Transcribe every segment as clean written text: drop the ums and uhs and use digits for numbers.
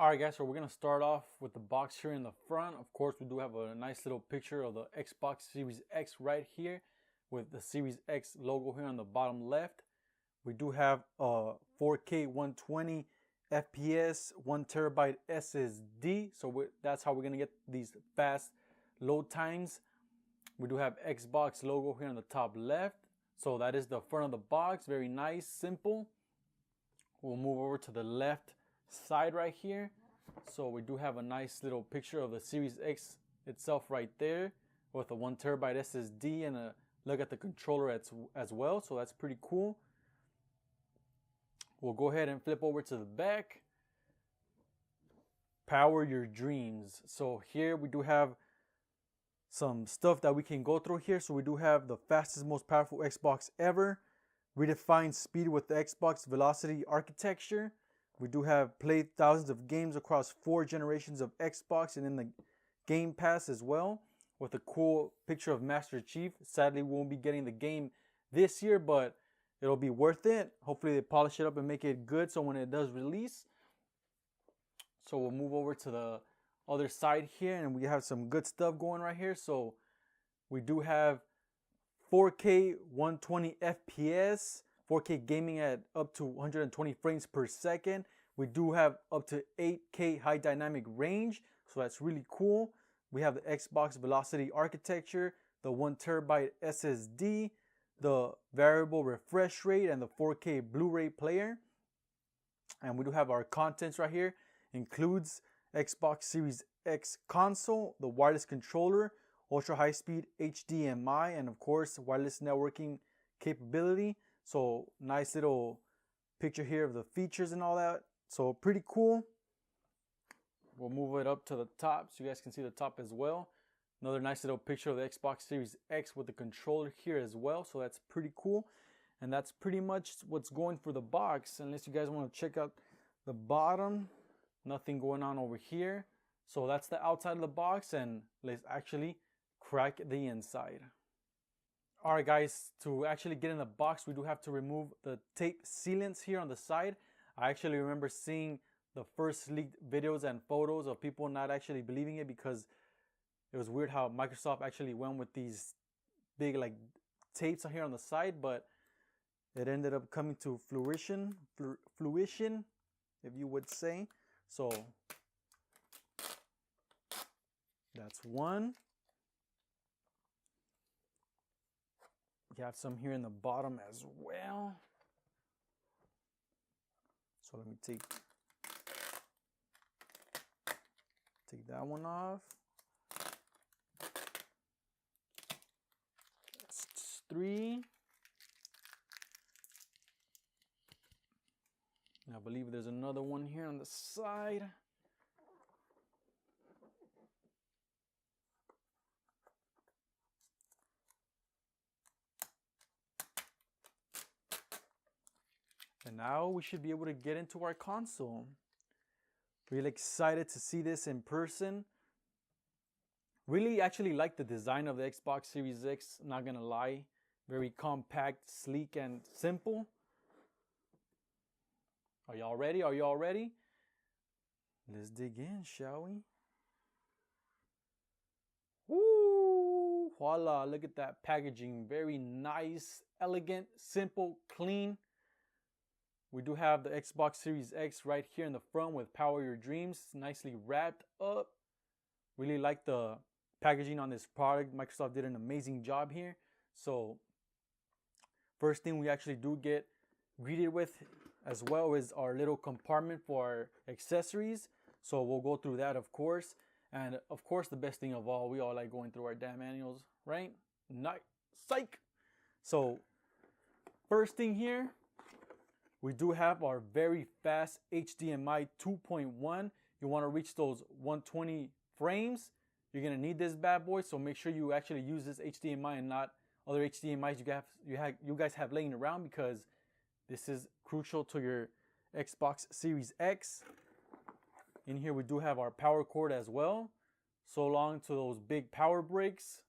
Alright guys, so we're going to start off with the box here in the front. Of course, we do have a nice little picture of the Xbox Series X right here with the Series X logo here on the bottom left. We do have a 4K 120 FPS 1TB SSD, so that's how we're going to get these fast load times. We do have Xbox logo here on the top left, so that is the front of the box. Very nice, simple. We'll move over to the left side right here. So we do have a nice little picture of the Series X itself right there with a 1TB SSD and a look at the controller as well. So that's pretty cool. We'll go ahead and flip over to the back. Power your dreams. So here we do have some stuff that we can go through here. So we do have the fastest, most powerful Xbox ever. Redefine speed with the Xbox Velocity architecture. We do have played thousands of games across 4 generations of Xbox and in the Game Pass as well, with a cool picture of Master Chief. Sadly, we won't be getting the game this year, but it'll be worth it. Hopefully they polish it up and make it good so when it does release. So we'll move over to the other side here and we have some good stuff going right here. So we do have 4K 120 FPS, 4K gaming at up to 120 frames per second. We do have up to 8K high dynamic range, so that's really cool. We have the Xbox Velocity architecture, the 1TB SSD, the variable refresh rate, and the 4K Blu-ray player. And we do have our contents right here. Includes Xbox Series X console, the wireless controller, ultra high speed HDMI, and of course wireless networking capability. So nice little picture here of the features and all that. So pretty cool. We'll move it up to the top so you guys can see the top as well. Another nice little picture of the Xbox Series X with the controller here as well. So that's pretty cool. And that's pretty much what's going for the box. Unless you guys want to check out the bottom. Nothing going on over here. So that's the outside of the box, and let's actually crack the inside. Alright guys, to actually get in the box, we do have to remove the tape sealants here on the side. I actually remember seeing the first leaked videos and photos of people not actually believing it because it was weird how Microsoft actually went with these big like tapes here on the side, but it ended up coming to fruition, if you would say. So that's one. You have some here in the bottom as well. So let me take that one off. That's 3. And I believe there's another one here on the side. And now we should be able to get into our console. Really excited to see this in person. Really actually like the design of the Xbox Series X, not gonna lie. Very compact, sleek, and simple. Are y'all ready? Are y'all ready? Let's dig in, shall we? Woo! Voila, look at that packaging. Very nice, elegant, simple, clean. We do have the Xbox Series X right here in the front with Power Your Dreams, nicely wrapped up. Really like the packaging on this product. Microsoft did an amazing job here. So first thing we actually do get greeted with as well is our little compartment for our accessories. So we'll go through that, of course. And of course, the best thing of all, we all like going through our damn manuals, right? Nice. Psych. So first thing here, we do have our very fast HDMI 2.1. You want to reach those 120 frames. You're going to need this bad boy. So make sure you actually use this HDMI and not other HDMIs you guys have laying around, because this is crucial to your Xbox Series X. In here we do have our power cord as well. So long to those big power breaks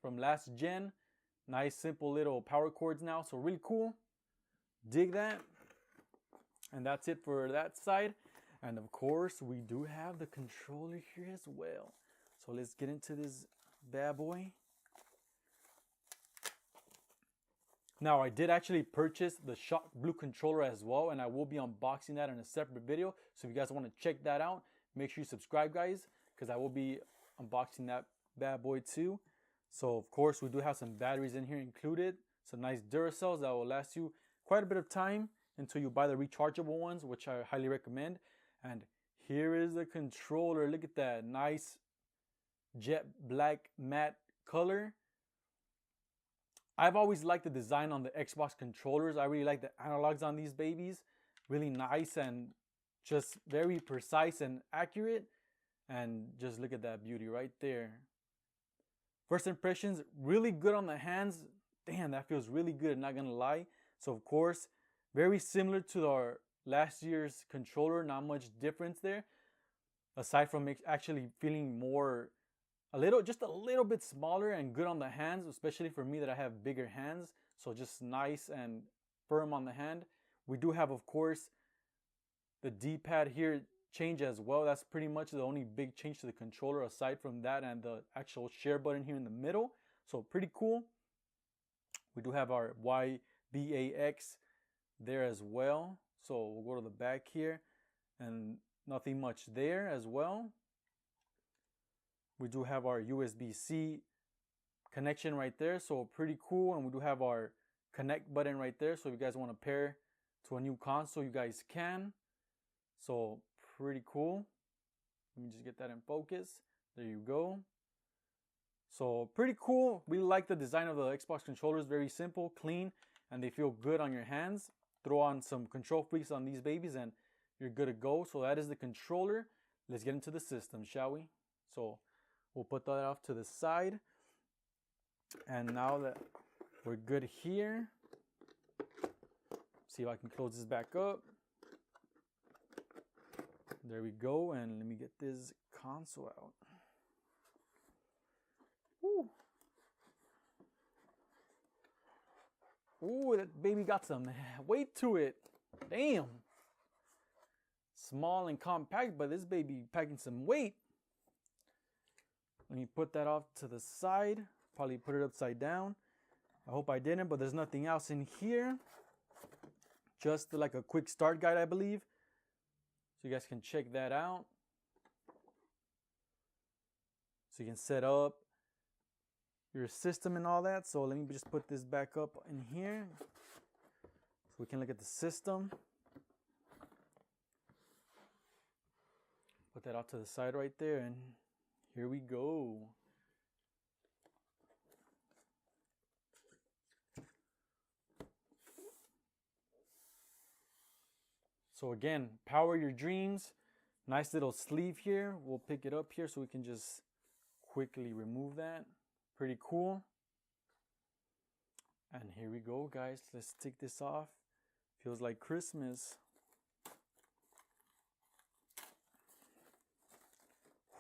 from last gen. Nice simple little power cords now. So really cool. Dig that. And that's it for that side. And of course, we do have the controller here as well. So let's get into this bad boy. Now, I did actually purchase the Shock Blue controller as well, and I will be unboxing that in a separate video. So if you guys want to check that out, make sure you subscribe, guys, because I will be unboxing that bad boy too. So of course, we do have some batteries in here included, some nice Duracells that will last you quite a bit of time until you buy the rechargeable ones, which I highly recommend. And here is the controller. Look at that nice jet black matte color. I've always liked the design on the Xbox controllers. I really like the analogs on these babies. Really nice and just very precise and accurate. And just look at that beauty right there. First impressions, really good on the hands. Damn, that feels really good, not gonna lie. So of course, very similar to our last year's controller, not much difference there. Aside from actually feeling more, just a little bit smaller and good on the hands, especially for me that I have bigger hands. So just nice and firm on the hand. We do have, of course, the D-pad here change as well. That's pretty much the only big change to the controller aside from that and the actual share button here in the middle. So pretty cool. We do have our YBAX there as well. So we'll go to the back here and nothing much there as well. We do have our USB-C connection right there, so pretty cool. And we do have our connect button right there, so if you guys want to pair to a new console, you guys can. So pretty cool. Let me just get that in focus. There you go. So pretty cool. We like the design of the Xbox controllers. Very simple, clean, and they feel good on your hands. Throw on some control freaks on these babies and you're good to go. So that is the controller. Let's get into the system, shall we? So we'll put that off to the side. And now that we're good here, see if I can close this back up. There we go. And let me get this console out. Woo. Ooh, that baby got some weight to it. Damn. Small and compact, but this baby packing some weight. Let me put that off to the side. Probably put it upside down. I hope I didn't, but there's nothing else in here. Just like a quick start guide, I believe. So you guys can check that out. So you can set up your system and all that. So let me just put this back up in here so we can look at the system. Put that off to the side right there, and here we go. So again, power your dreams. Nice little sleeve here. We'll pick it up here so we can just quickly remove that. Pretty cool. And here we go, guys. Let's take this off. Feels like Christmas.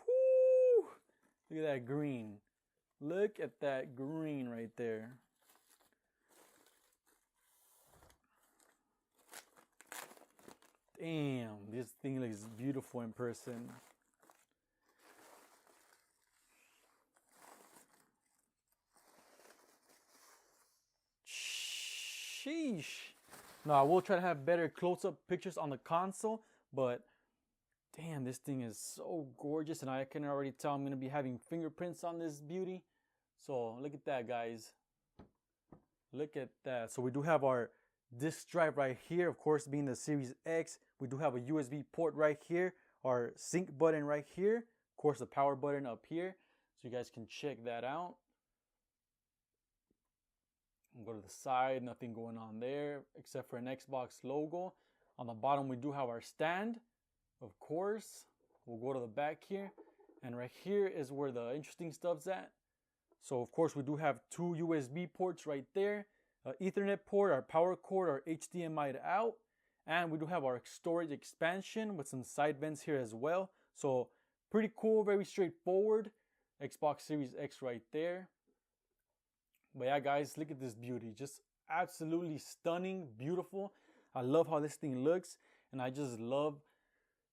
Whoo! Look at that green. Look at that green right there. Damn, this thing looks beautiful in person. Sheesh. No, I will try to have better close-up pictures on the console, but damn, this thing is so gorgeous, and I can already tell I'm going to be having fingerprints on this beauty. So look at that, guys. Look at that. So we do have our disk drive right here, of course, being the Series X. We do have a USB port right here, our sync button right here, of course the power button up here, so you guys can check that out. Go to the side, nothing going on there except for an Xbox logo. On the bottom we do have our stand, of course. We'll go to the back here, and right here is where the interesting stuff's at. So of course we do have two USB ports right there, Ethernet port, our power cord, our HDMI out, and we do have our storage expansion with some side vents here as well. So pretty cool, very straightforward. Xbox Series X right there. But yeah, guys, look at this beauty. Just absolutely stunning, beautiful. I love how this thing looks, and I just love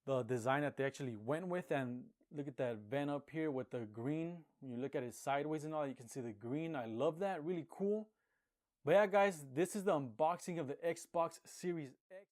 the design that they actually went with. And look at that vent up here with the green. When you look at it sideways and all, you can see the green. I love that, really cool. But yeah guys, this is the unboxing of the Xbox Series X.